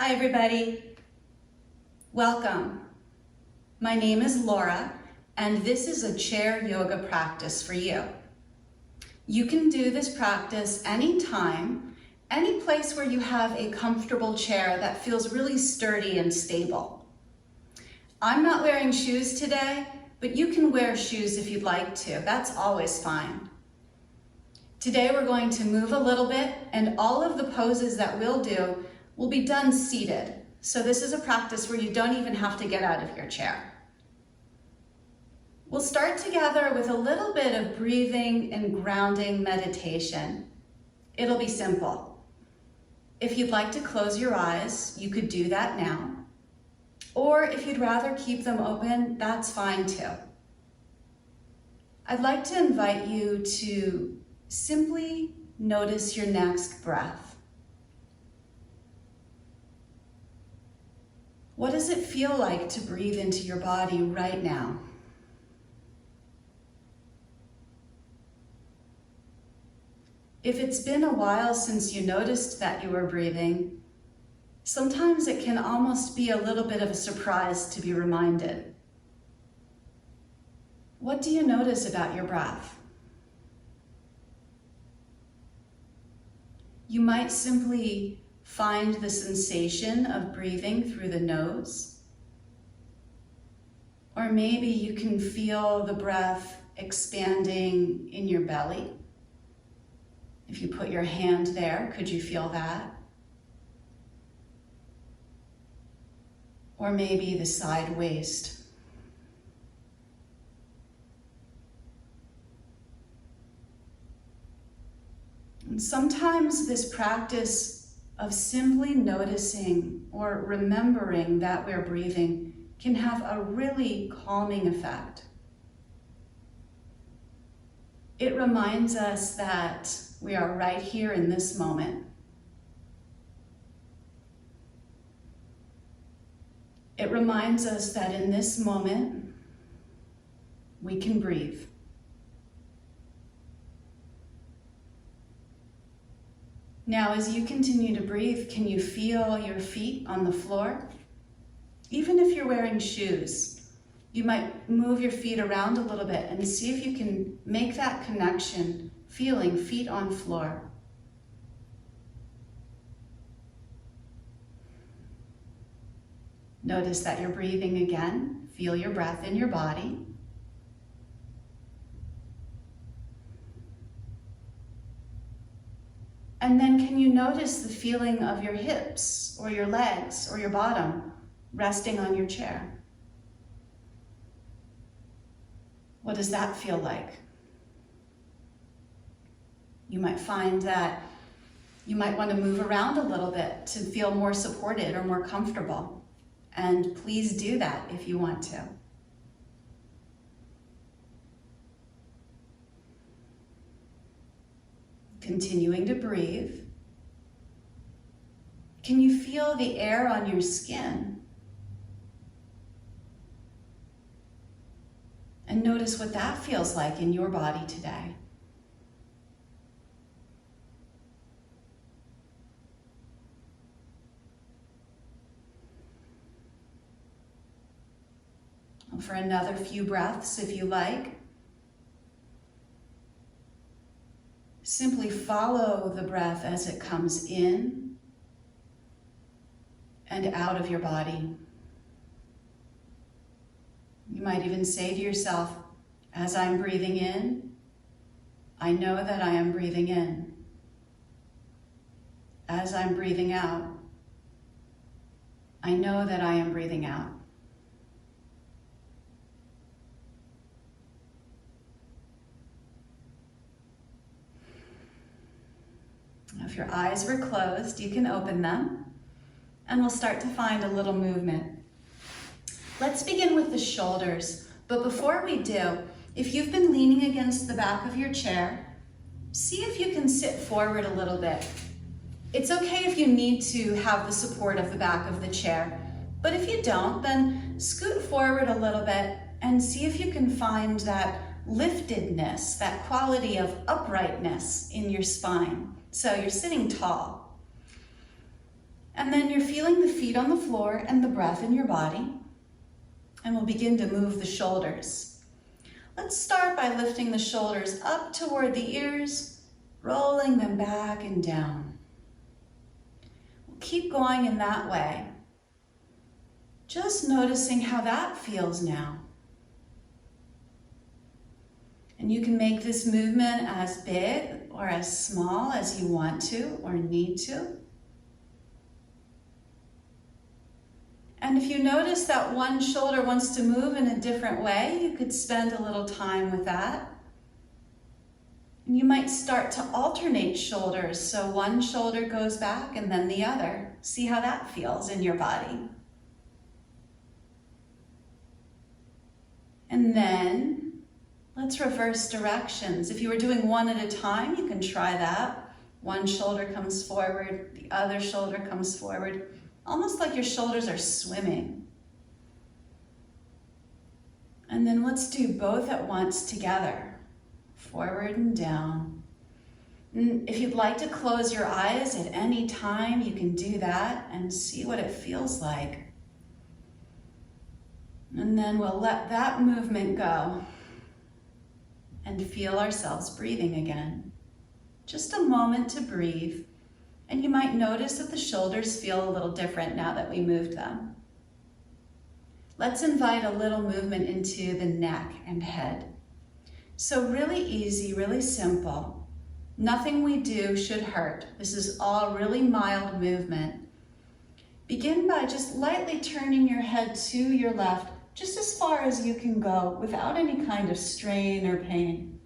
Hi everybody, welcome. My name is Laura and this is a chair yoga practice for you. You can do this practice anytime, any place where you have a comfortable chair that feels really sturdy and stable. I'm not wearing shoes today, but you can wear shoes if you'd like to. That's always fine. Today we're going to move a little bit and all of the poses that we'll do will be done seated. So this is a practice where you don't even have to get out of your chair. We'll start together with a little bit of breathing and grounding meditation. It'll be simple. If you'd like to close your eyes, you could do that now. Or if you'd rather keep them open, that's fine too. I'd like to invite you to simply notice your next breath. What does it feel like to breathe into your body right now? If it's been a while since you noticed that you were breathing, sometimes it can almost be a little bit of a surprise to be reminded. What do you notice about your breath? You might simply find the sensation of breathing through the nose. Or maybe you can feel the breath expanding in your belly. If you put your hand there, could you feel that? Or maybe the side waist. And sometimes this practice of simply noticing or remembering that we're breathing can have a really calming effect. It reminds us that we are right here in this moment. It reminds us that in this moment, we can breathe. Now, as you continue to breathe, can you feel your feet on the floor? Even if you're wearing shoes, you might move your feet around a little bit and see if you can make that connection, feeling feet on floor. Notice that you're breathing again. Feel your breath in your body. And then can you notice the feeling of your hips or your legs or your bottom resting on your chair? What does that feel like? You might find that you might want to move around a little bit to feel more supported or more comfortable. And please do that if you want to. Continuing to breathe. Can you feel the air on your skin? And notice what that feels like in your body today. For another few breaths, if you like. Simply follow the breath as it comes in and out of your body. You might even say to yourself, as I'm breathing in, I know that I am breathing in. As I'm breathing out, I know that I am breathing out. If your eyes were closed, you can open them, and we'll start to find a little movement. Let's begin with the shoulders, but before we do, if you've been leaning against the back of your chair, see if you can sit forward a little bit. It's okay if you need to have the support of the back of the chair, but if you don't, then scoot forward a little bit and see if you can find that liftedness, that quality of uprightness. uprightness in your spine. So you're sitting tall. And then you're feeling the feet on the floor and the breath in your body. And we'll begin to move the shoulders. Let's start by lifting the shoulders up toward the ears, rolling them back and down. We'll keep going in that way. Just noticing how that feels now. And you can make this movement as big or as small as you want to or need to. And if you notice that one shoulder wants to move in a different way, you could spend a little time with that. And you might start to alternate shoulders, so one shoulder goes back and then the other. See how that feels in your body. And then let's reverse directions. If you were doing one at a time, you can try that. One shoulder comes forward, the other shoulder comes forward. Almost like your shoulders are swimming. And then let's do both at once together, forward and down. And if you'd like to close your eyes at any time, you can do that and see what it feels like. And then we'll let that movement go and feel ourselves breathing again. Just a moment to breathe. And you might notice that the shoulders feel a little different now that we moved them. Let's invite a little movement into the neck and head. So really easy, really simple. Nothing we do should hurt. This is all really mild movement. Begin by just lightly turning your head to your left, just as far as you can go without any kind of strain or pain.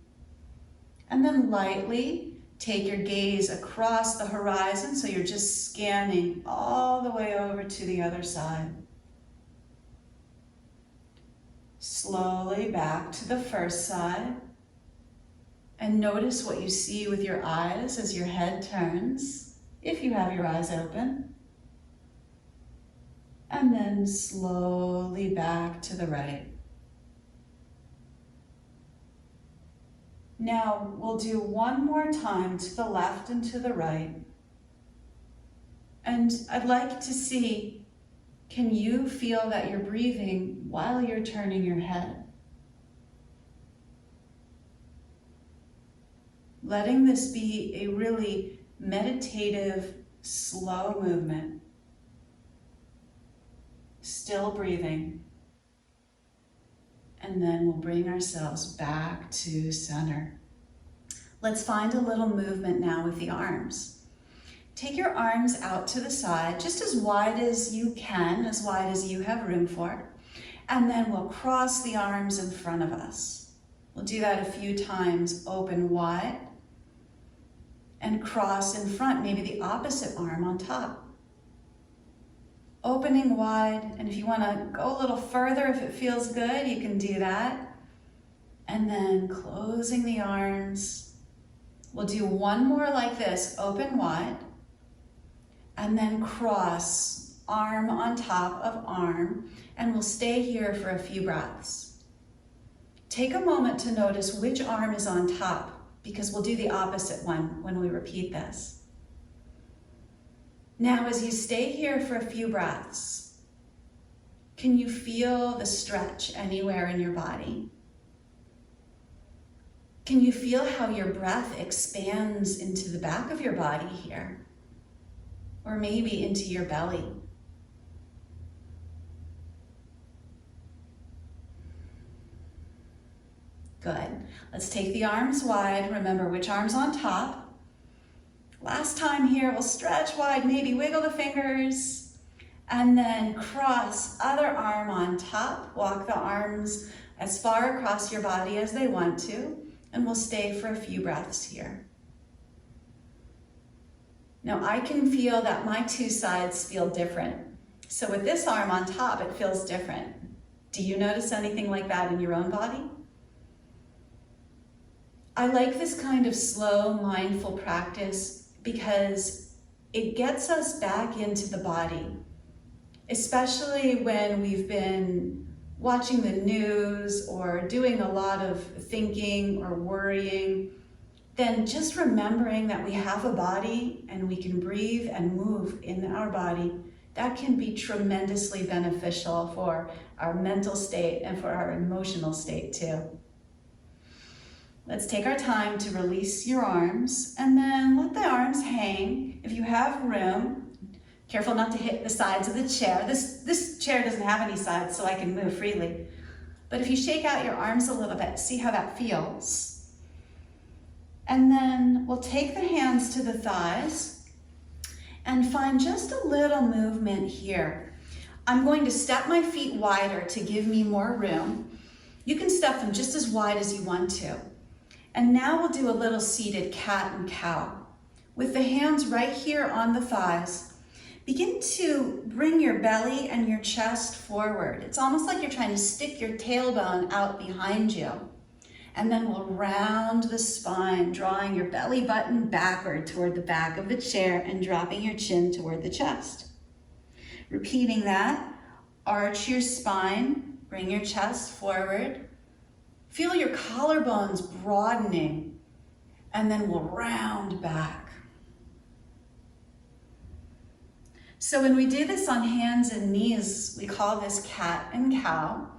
And then lightly take your gaze across the horizon, so you're just scanning all the way over to the other side. Slowly back to the first side. And notice what you see with your eyes as your head turns, if you have your eyes open. And then slowly back to the right. Now we'll do one more time to the left and to the right. And I'd like to see, can you feel that you're breathing while you're turning your head? Letting this be a really meditative, slow movement. Still breathing. And then we'll bring ourselves back to center. Let's find a little movement now with the arms. Take your arms out to the side, just as wide as you can, as wide as you have room for. And then we'll cross the arms in front of us. We'll do that a few times, open wide, and cross in front, maybe the opposite arm on top. Opening wide, and if you want to go a little further, if it feels good, you can do that. And then closing the arms. We'll do one more like this, open wide, and then cross, arm on top of arm, and we'll stay here for a few breaths. Take a moment to notice which arm is on top, because we'll do the opposite one when we repeat this. Now, as you stay here for a few breaths, can you feel the stretch anywhere in your body? Can you feel how your breath expands into the back of your body here? Or maybe into your belly? Good. Let's take the arms wide. Remember which arm's on top. Last time here, we'll stretch wide, maybe wiggle the fingers, and then cross other arm on top. Walk the arms as far across your body as they want to, and we'll stay for a few breaths here. Now I can feel that my two sides feel different. So with this arm on top, it feels different. Do you notice anything like that in your own body? I like this kind of slow, mindful practice because it gets us back into the body, especially when we've been watching the news or doing a lot of thinking or worrying. then just remembering that we have a body and we can breathe and move in our body, that can be tremendously beneficial for our mental state and for our emotional state too. Let's take our time to release your arms and then let the arms hang. If you have room, careful not to hit the sides of the chair. This chair doesn't have any sides, so I can move freely. But if you shake out your arms a little bit, see how that feels. And then we'll take the hands to the thighs and find just a little movement here. I'm going to step my feet wider to give me more room. You can step them just as wide as you want to. And now we'll do a little seated cat and cow. With the hands right here on the thighs, begin to bring your belly and your chest forward. It's almost like you're trying to stick your tailbone out behind you. And then we'll round the spine, drawing your belly button backward toward the back of the chair and dropping your chin toward the chest. Repeating that, arch your spine, bring your chest forward. Feel your collarbones broadening, and then we'll round back. So when we do this on hands and knees, we call this cat and cow.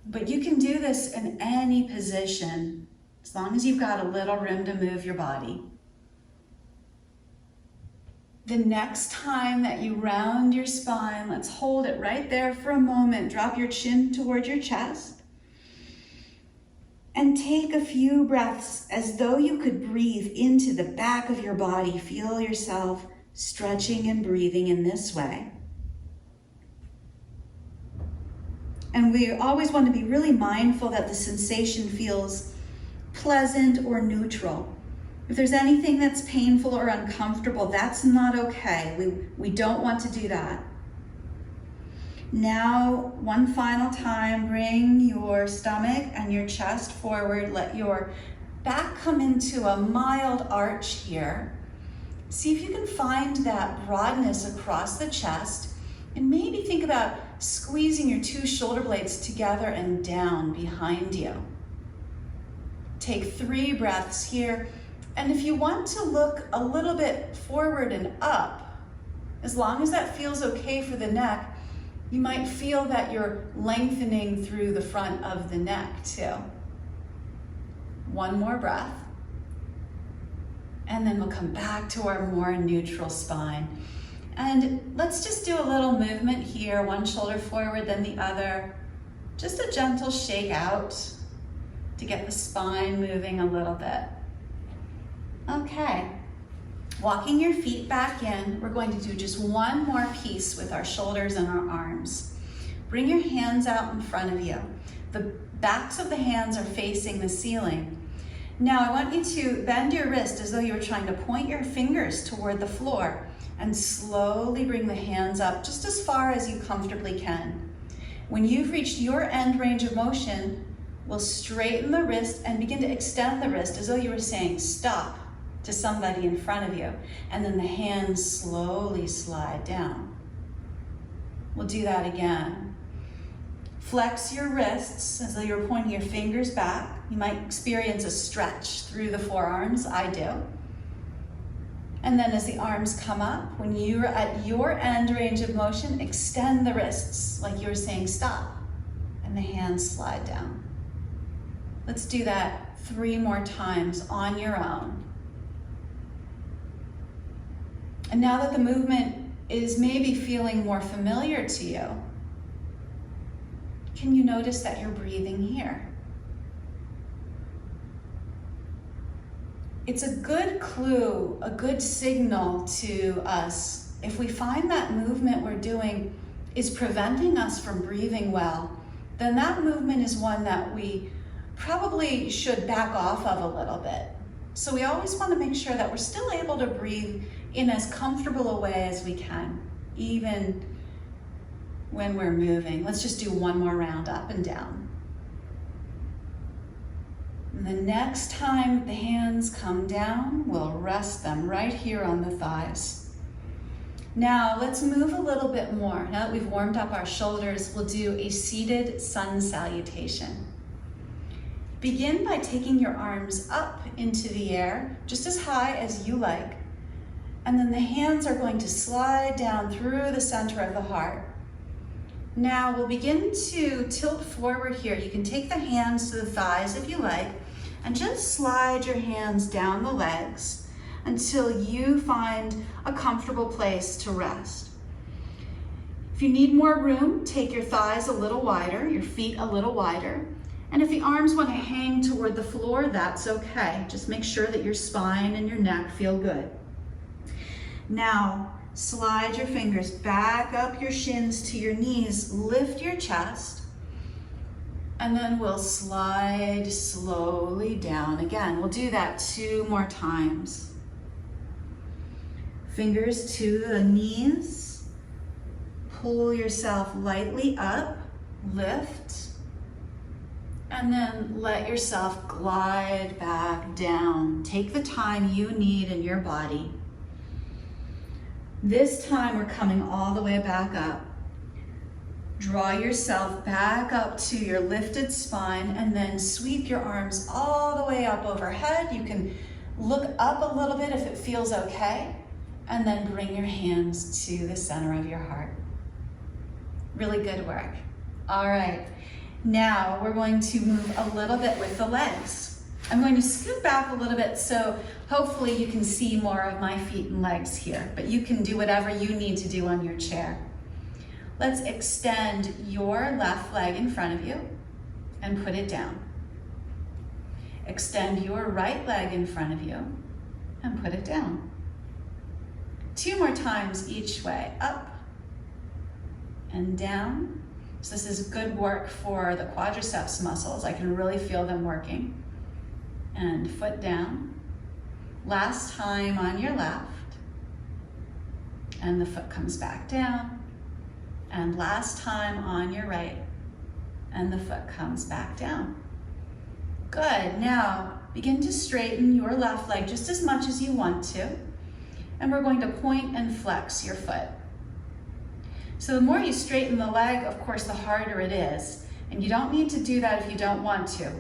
But you can do this in any position, as long as you've got a little room to move your body. The next time that you round your spine, let's hold it right there for a moment. Drop your chin toward your chest. And take a few breaths as though you could breathe into the back of your body. Feel yourself stretching and breathing in this way. And we always want to be really mindful that the sensation feels pleasant or neutral. If there's anything that's painful or uncomfortable, that's not okay. We don't want to do that. Now, one final time, bring your stomach and your chest forward. Let your back come into a mild arch here. See if you can find that broadness across the chest, and maybe think about squeezing your two shoulder blades together and down behind you. Take 3 breaths here. And if you want to look a little bit forward and up, as long as that feels okay for the neck, you might feel that you're lengthening through the front of the neck too. One more breath. And then we'll come back to our more neutral spine. And let's just do a little movement here, one shoulder forward, then the other. Just a gentle shake out to get the spine moving a little bit. Okay, walking your feet back in, we're going to do just one more piece with our shoulders and our arms. Bring your hands out in front of you. The backs of the hands are facing the ceiling. Now I want you to bend your wrist as though you were trying to point your fingers toward the floor and slowly bring the hands up just as far as you comfortably can. When you've reached your end range of motion, we'll straighten the wrist and begin to extend the wrist as though you were saying stop to somebody in front of you, and then the hands slowly slide down. We'll do that again. Flex your wrists as though you're pointing your fingers back. You might experience a stretch through the forearms, I do. And then as the arms come up, when you're at your end range of motion, extend the wrists like you're saying stop, and the hands slide down. Let's do that 3 more times on your own. And now that the movement is maybe feeling more familiar to you, can you notice that you're breathing here? It's a good clue, a good signal to us. If we find that movement we're doing is preventing us from breathing well, then that movement is one that we probably should back off of a little bit. So we always want to make sure that we're still able to breathe in as comfortable a way as we can, even when we're moving. Let's just do one more round up and down. And the next time the hands come down, we'll rest them right here on the thighs. Now let's move a little bit more. Now that we've warmed up our shoulders, we'll do a seated sun salutation. Begin by taking your arms up into the air, just as high as you like. And then the hands are going to slide down through the center of the heart. Now we'll begin to tilt forward here. You can take the hands to the thighs if you like, and just slide your hands down the legs until you find a comfortable place to rest. If you need more room, take your thighs a little wider, your feet a little wider. And if the arms want to hang toward the floor, that's okay. Just make sure that your spine and your neck feel good. Now, slide your fingers back up your shins to your knees, lift your chest, and then we'll slide slowly down again. We'll do that 2 more times. Fingers to the knees, pull yourself lightly up, lift, and then let yourself glide back down. Take the time you need in your body. This time we're coming all the way back up. Draw yourself back up to your lifted spine and then sweep your arms all the way up overhead. You can look up a little bit if it feels okay, and then bring your hands to the center of your heart. Really good work. All right. Now we're going to move a little bit with the legs. I'm going to scoot back a little bit so hopefully you can see more of my feet and legs here, but you can do whatever you need to do on your chair. Let's extend your left leg in front of you and put it down. Extend your right leg in front of you and put it down. 2 more times each way, up and down. So this is good work for the quadriceps muscles. I can really feel them working. And foot down. Last time on your left. And the foot comes back down. And last time on your right. And the foot comes back down. Good. Now begin to straighten your left leg just as much as you want to. And we're going to point and flex your foot. So the more you straighten the leg, of course, the harder it is. And you don't need to do that if you don't want to.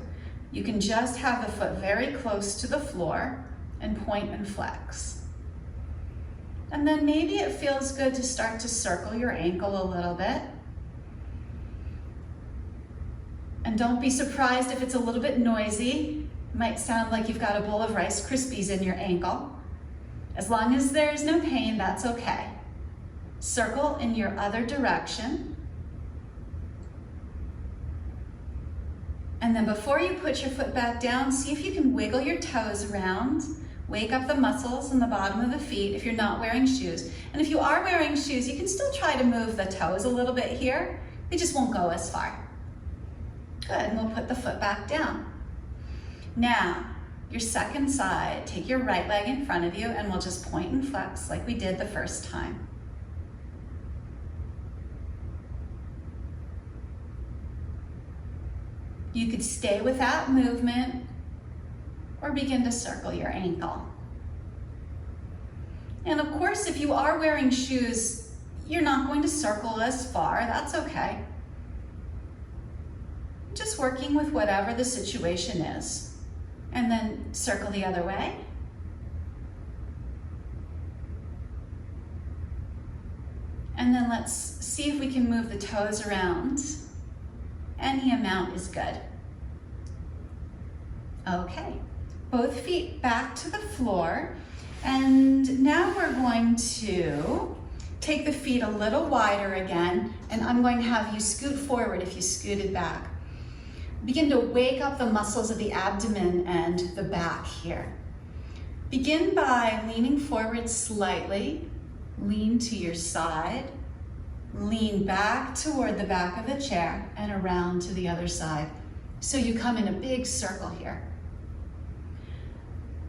You can just have the foot very close to the floor and point and flex. And then maybe it feels good to start to circle your ankle a little bit. And don't be surprised if it's a little bit noisy. It might sound like you've got a bowl of Rice Krispies in your ankle. As long as there's no pain, that's okay. Circle in your other direction. And then before you put your foot back down, see if you can wiggle your toes around. Wake up the muscles in the bottom of the feet if you're not wearing shoes. And if you are wearing shoes, you can still try to move the toes a little bit here. They just won't go as far. Good, and we'll put the foot back down. Now, your second side, take your right leg in front of you and we'll just point and flex like we did the first time. You could stay with that movement or begin to circle your ankle. And of course, if you are wearing shoes, you're not going to circle as far. That's okay. Just working with whatever the situation is. And then circle the other way. And then let's see if we can move the toes around. Any amount is good. Okay, both feet back to the floor. And now we're going to take the feet a little wider again, and I'm going to have you scoot forward if you scooted back. Begin to wake up the muscles of the abdomen and the back here. Begin by leaning forward slightly, lean to your side, lean back toward the back of the chair and around to the other side. So you come in a big circle here.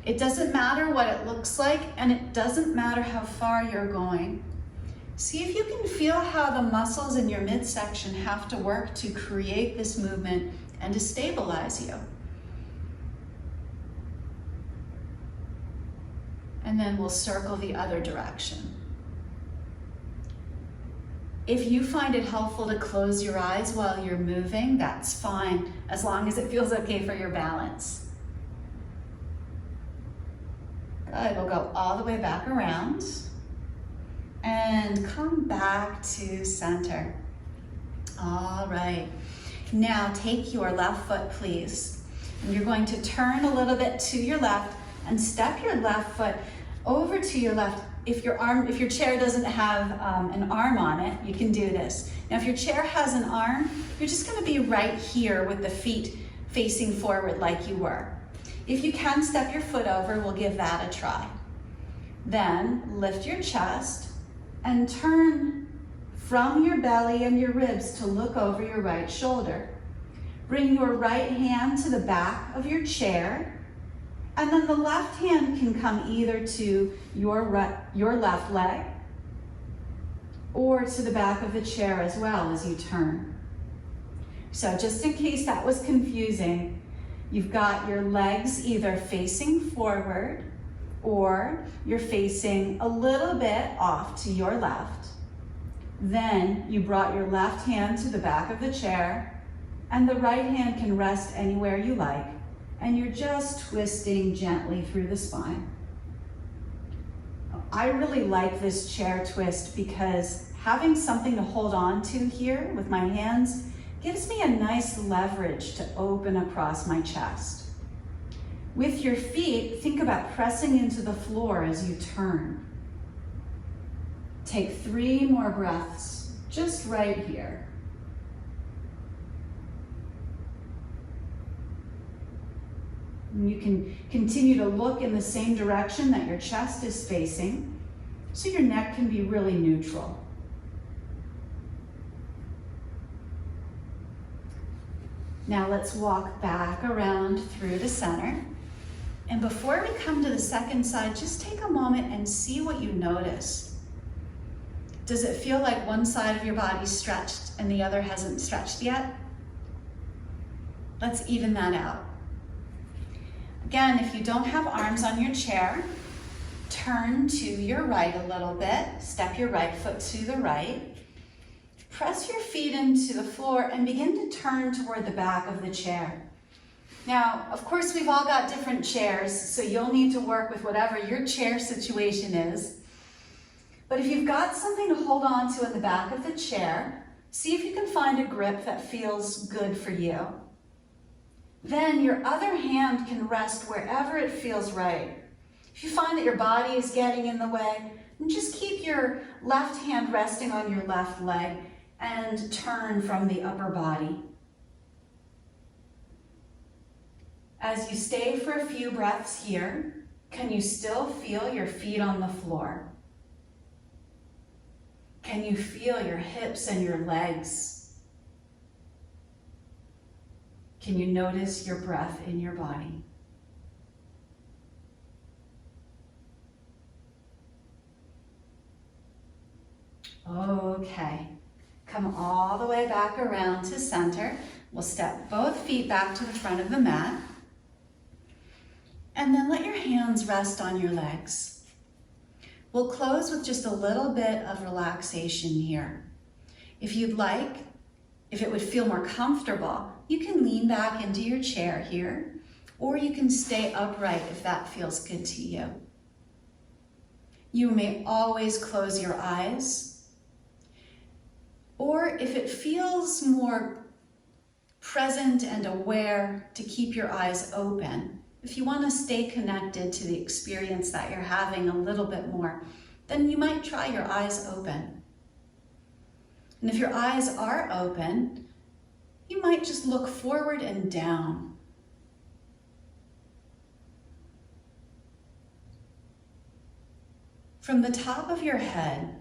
It doesn't matter what it looks like, and it doesn't matter how far you're going. See if you can feel how the muscles in your midsection have to work to create this movement and to stabilize you. And then we'll circle the other direction. If you find it helpful to close your eyes while you're moving, that's fine, as long as it feels okay for your balance. Good, we'll go all the way back around and come back to center. All right, now take your left foot, please. And you're going to turn a little bit to your left and step your left foot over to your left. If your chair doesn't have an arm on it, you can do this. Now, if your chair has an arm, you're just gonna be right here with the feet facing forward like you were. If you can step your foot over, we'll give that a try. Then lift your chest and turn from your belly and your ribs to look over your right shoulder. Bring your right hand to the back of your chair, and then the left hand can come either to your left leg or to the back of the chair as well as you turn. So just in case that was confusing, you've got your legs either facing forward or you're facing a little bit off to your left. Then you brought your left hand to the back of the chair, and the right hand can rest anywhere you like, and you're just twisting gently through the spine. I really like this chair twist because having something to hold on to here with my hands gives me a nice leverage to open across my chest. With your feet, think about pressing into the floor as you turn. Take 3 more breaths, just right here. And you can continue to look in the same direction that your chest is facing, so your neck can be really neutral. Now let's walk back around through the center. And before we come to the second side, just take a moment and see what you notice. Does it feel like one side of your body's stretched and the other hasn't stretched yet? Let's even that out. Again, if you don't have arms on your chair, turn to your right a little bit, step your right foot to the right, press your feet into the floor and begin to turn toward the back of the chair. Now, of course, we've all got different chairs, so you'll need to work with whatever your chair situation is. But if you've got something to hold on to in the back of the chair, see if you can find a grip that feels good for you. Then your other hand can rest wherever it feels right. If you find that your body is getting in the way, then just keep your left hand resting on your left leg and turn from the upper body. As you stay for a few breaths here, can you still feel your feet on the floor? Can you feel your hips and your legs? Can you notice your breath in your body? Okay, come all the way back around to center. We'll step both feet back to the front of the mat. And then let your hands rest on your legs. We'll close with just a little bit of relaxation here. If you'd like, if it would feel more comfortable, you can lean back into your chair here, or you can stay upright if that feels good to you. You may always close your eyes, or if it feels more present and aware, to keep your eyes open. If you want to stay connected to the experience that you're having a little bit more, then you might try your eyes open. And if your eyes are open, you might just look forward and down. From the top of your head,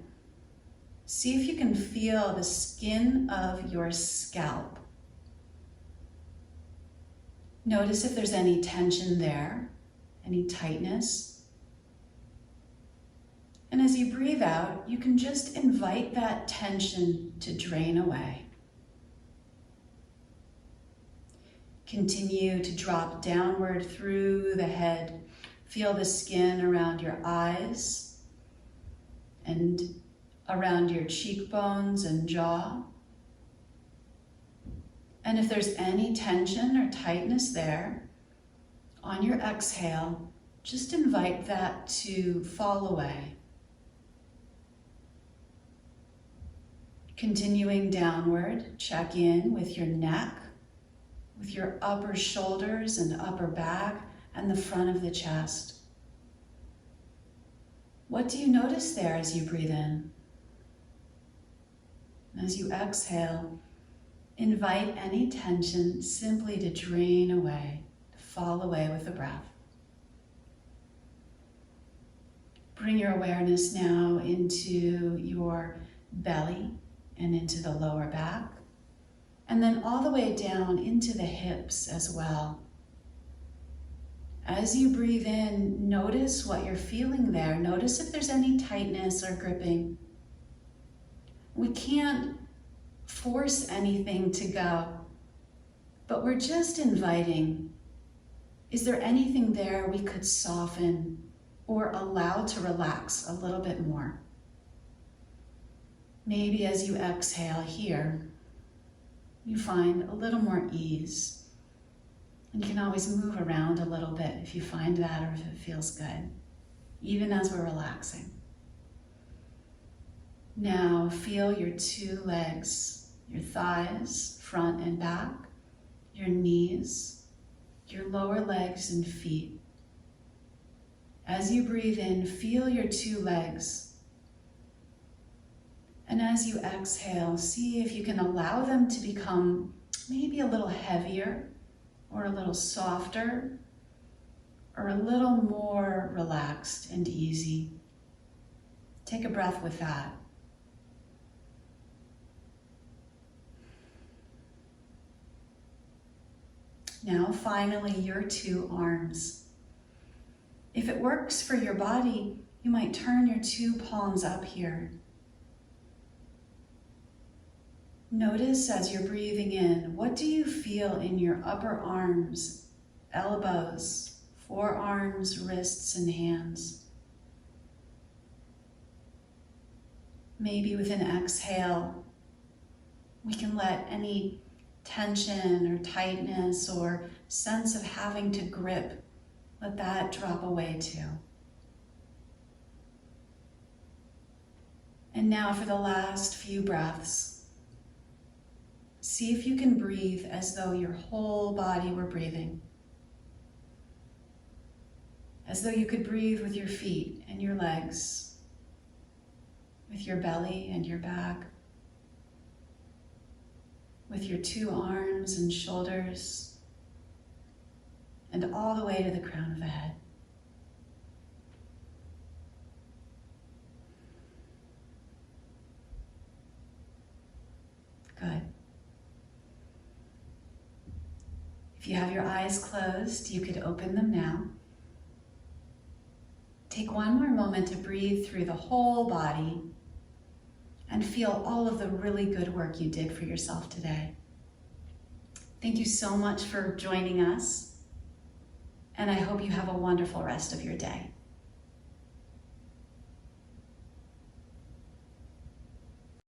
see if you can feel the skin of your scalp. Notice if there's any tension there, any tightness. And as you breathe out, you can just invite that tension to drain away. Continue to drop downward through the head. Feel the skin around your eyes and around your cheekbones and jaw. And if there's any tension or tightness there, on your exhale, just invite that to fall away. Continuing downward, check in with your neck, with your upper shoulders and upper back, and the front of the chest. What do you notice there as you breathe in? As you exhale, invite any tension simply to drain away, to fall away with the breath. Bring your awareness now into your belly and into the lower back, and then all the way down into the hips as well. As you breathe in, notice what you're feeling there. Notice if there's any tightness or gripping. We can't force anything to go, but we're just inviting. Is there anything there we could soften or allow to relax a little bit more? Maybe as you exhale here, you find a little more ease. And you can always move around a little bit if you find that or if it feels good, even as we're relaxing. Now feel your two legs, your thighs, front and back, your knees, your lower legs and feet. As you breathe in, feel your two legs. And as you exhale, see if you can allow them to become maybe a little heavier, or a little softer, or a little more relaxed and easy. Take a breath with that. Now finally, your two arms. If it works for your body, you might turn your two palms up here. Notice as you're breathing in, what do you feel in your upper arms, elbows, forearms, wrists, and hands? Maybe with an exhale, we can let any tension or tightness or sense of having to grip, let that drop away too. And now for the last few breaths, see if you can breathe as though your whole body were breathing. As though you could breathe with your feet and your legs, with your belly and your back, with your two arms and shoulders, and all the way to the crown of the head. Good. If you have your eyes closed, you could open them now. Take one more moment to breathe through the whole body and feel all of the really good work you did for yourself today. Thank you so much for joining us, and I hope you have a wonderful rest of your day.